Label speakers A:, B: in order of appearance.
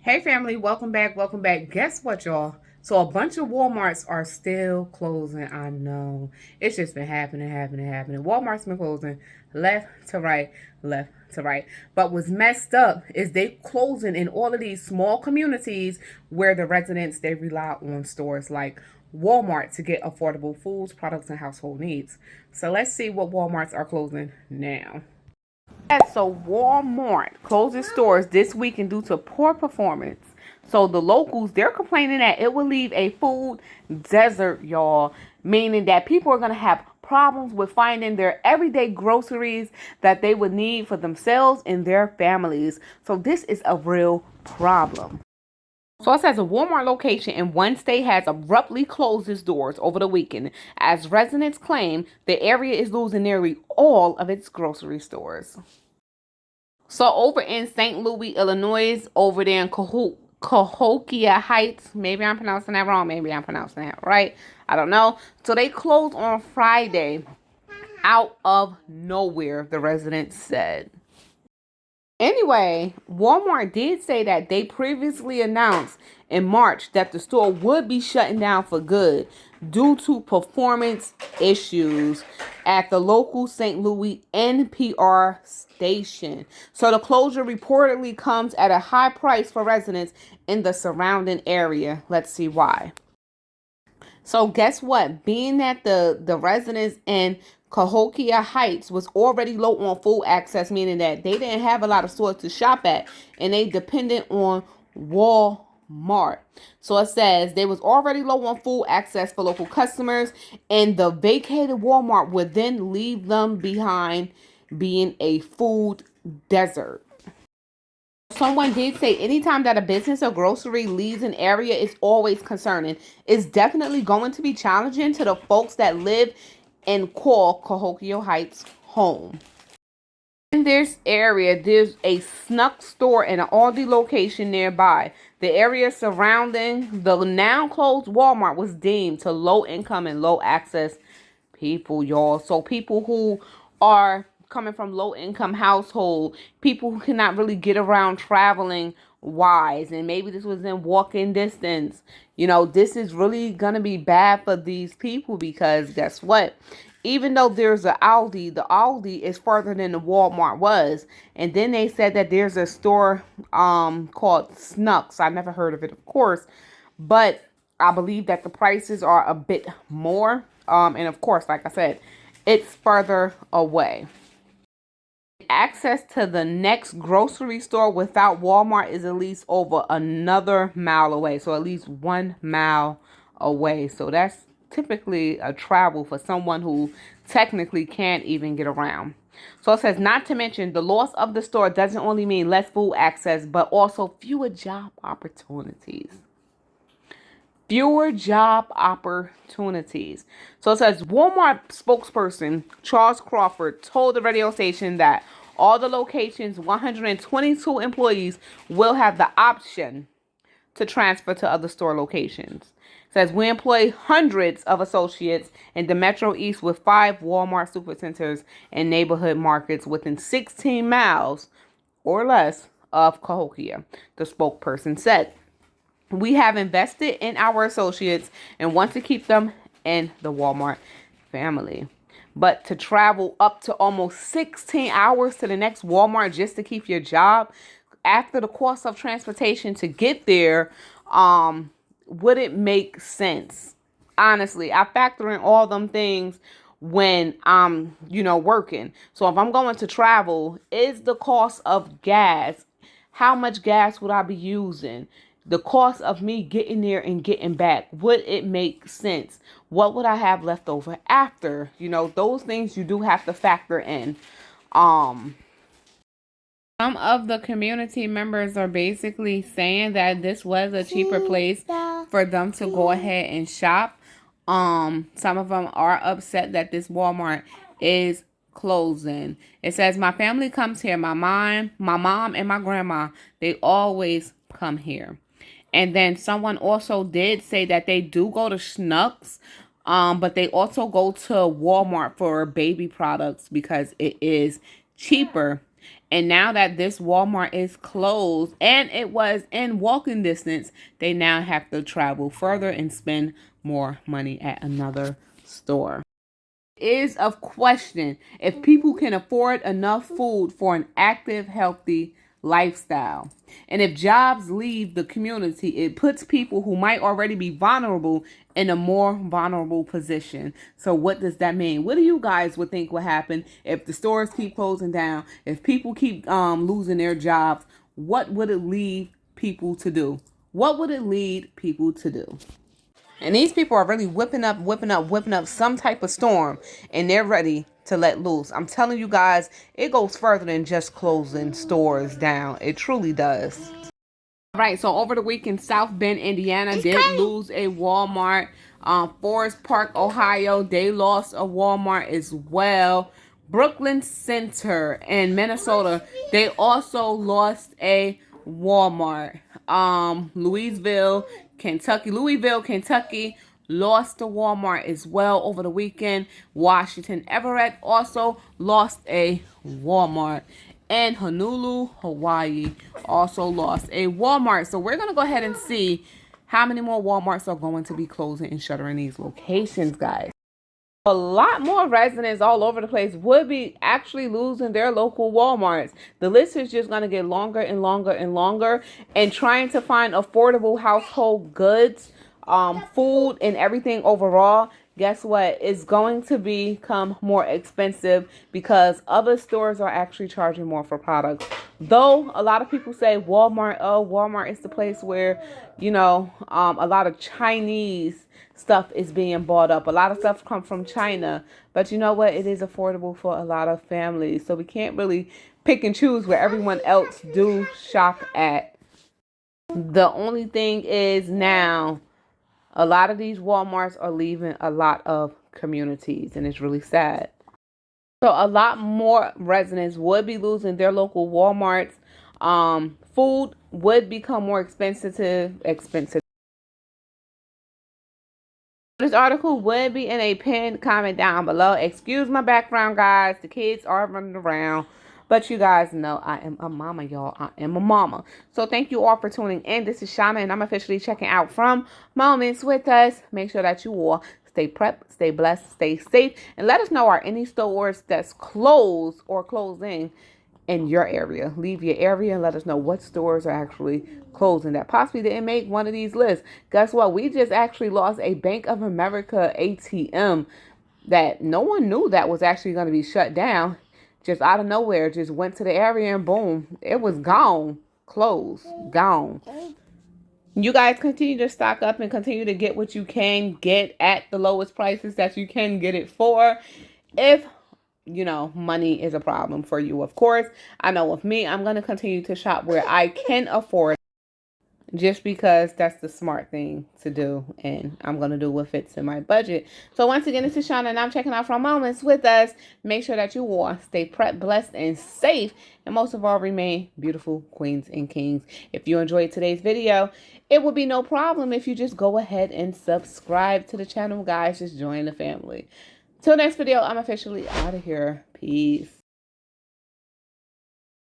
A: Hey family, welcome back, welcome back. Guess what, y'all? So a bunch of Walmarts are still closing. I know. It's just been happening. Walmart's been closing left to right, left to right. But what's messed up is they closing in all of these small communities where the residents, they rely on stores like Walmart to get affordable foods, products, and household needs. So let's see what Walmarts are closing now. So Walmart closes stores this weekend due to poor performance. So the locals, they're complaining that it will leave a food desert, y'all, meaning that people are going to have problems with finding their everyday groceries that they would need for themselves and their families. So this is a real problem. So it says a Walmart location in one state has abruptly closed its doors over the weekend as residents claim the area is losing nearly all of its grocery stores. So over in St. Louis, Illinois, over there in Cahokia Heights, maybe I'm pronouncing that wrong, maybe I'm pronouncing that right, I don't know. So they closed on Friday out of nowhere, the residents said. Anyway, Walmart did say that they previously announced in March that the store would be shutting down for good due to performance issues at the local St. Louis NPR station. So the closure reportedly comes at a high price for residents in the surrounding area. Let's see why. So guess what? Being that the residents in Cahokia Heights was already low on food access, meaning that they didn't have a lot of stores to shop at, and they depended on Walmart. So it says they was already low on food access for local customers, and the vacated Walmart would then leave them behind being a food desert. Someone did say anytime that a business or grocery leaves an area, it's always concerning. It's definitely going to be challenging to the folks that live and call Cahokia Heights home. In this area, there's a Snuck store and an Aldi location nearby. The area surrounding the now closed Walmart was deemed to low income and low access people, y'all. So people who are coming from low income household, people who cannot really get around traveling wise, and maybe this was in walking distance. This is really gonna be bad for these people because guess what? Even though there's a Aldi, the Aldi is further than the Walmart was. And then they said that there's a store called Snucks. I never heard of it, of course, but I believe that the prices are a bit more. And of course, like I said, it's further away. Access to the next grocery store without Walmart is at least over another mile away. So at least 1 mile away. So that's typically a travel for someone who technically can't even get around. So it says, not to mention the loss of the store doesn't only mean less food access, but also fewer job opportunities. Fewer job opportunities. So it says Walmart spokesperson Charles Crawford told the radio station that all the location's 122 employees will have the option to transfer to other store locations. It says we employ hundreds of associates in the Metro East with 5 Walmart supercenters and neighborhood markets within 16 miles or less of Cahokia, the spokesperson said. We have invested in our associates and want to keep them in the Walmart family. But to travel up to almost 16 hours to the next Walmart just to keep your job, after the cost of transportation to get there, wouldn't make sense. Honestly, I factor in all them things when I'm, working. So if I'm going to travel, is the cost of gas, how much gas would I be using? The cost of me getting there and getting back, would it make sense? What would I have left over after? Those things you do have to factor in. Some of the community members are basically saying that this was a cheaper place for them to go ahead and shop. Some of them are upset that this Walmart is closing. It says, my family comes here. My mom and my grandma, they always come here. And then someone also did say that they do go to Schnucks, but they also go to Walmart for baby products because it is cheaper. And now that this Walmart is closed and it was in walking distance, they now have to travel further and spend more money at another store. Is of question if people can afford enough food for an active, healthy lifestyle. And if jobs leave the community, it puts people who might already be vulnerable in a more vulnerable position. So what does that mean? What do you guys would think would happen if the stores keep closing down, if people keep losing their jobs? What would it lead people to do? What would it lead people to do? And these people are really whipping up some type of storm, and they're ready to let loose. I'm telling you guys, it goes further than just closing stores down. It truly does. All right, so over the week in South Bend, Indiana, did lose a Walmart. Forest Park, Ohio, they lost a Walmart as well. Brooklyn Center in Minnesota, they also lost a Walmart. Louisville, Kentucky lost a Walmart as well over the weekend. Washington Everett also lost a Walmart. And Honolulu, Hawaii also lost a Walmart. So we're going to go ahead and see how many more Walmarts are going to be closing and shuttering these locations, guys. A lot more residents all over the place would be actually losing their local Walmarts. The list is just going to get longer and longer and longer. And trying to find affordable household goods, food, and everything overall, guess what? It's going to become more expensive because other stores are actually charging more for products. Though a lot of people say Walmart, oh, Walmart is the place where, you know, a lot of Chinese stuff is being bought up. A lot of stuff come from China. But you know what? It is affordable for a lot of families. So we can't really pick and choose where everyone else do shop at. The only thing is now, a lot of these Walmarts are leaving a lot of communities, and it's really sad. So a lot more residents would be losing their local Walmarts. Food would become more expensive. This article would be in a pinned comment down below. Excuse my background, guys. The kids are running around. But you guys know I am a mama, y'all. I am a mama. So thank you all for tuning in. This is Shauna, and I'm officially checking out from Moments with Us. Make sure that you all stay prepped, stay blessed, stay safe, and let us know, are any stores that's closed or closing in your area. Leave your area and let us know what stores are actually closing that possibly didn't make one of these lists. Guess what? We just actually lost a Bank of America ATM that no one knew that was actually going to be shut down. Just out of nowhere, just went to the area and boom, it was gone. Closed. Gone. You guys continue to stock up and continue to get what you can get at the lowest prices that you can get it for. If you know, money is a problem for you, of course. I know with me, I'm going to continue to shop where I can afford, just because that's the smart thing to do, and I'm going to do what fits in my budget. So once again, this is Shauna, and I'm checking out from Moments with Us. Make sure that you all stay prepped, blessed, and safe, and most of all, remain beautiful queens and kings. If you enjoyed today's video, it would be no problem if you just go ahead and subscribe to the channel, guys. Just join the family. Till next video, I'm officially out of here. Peace.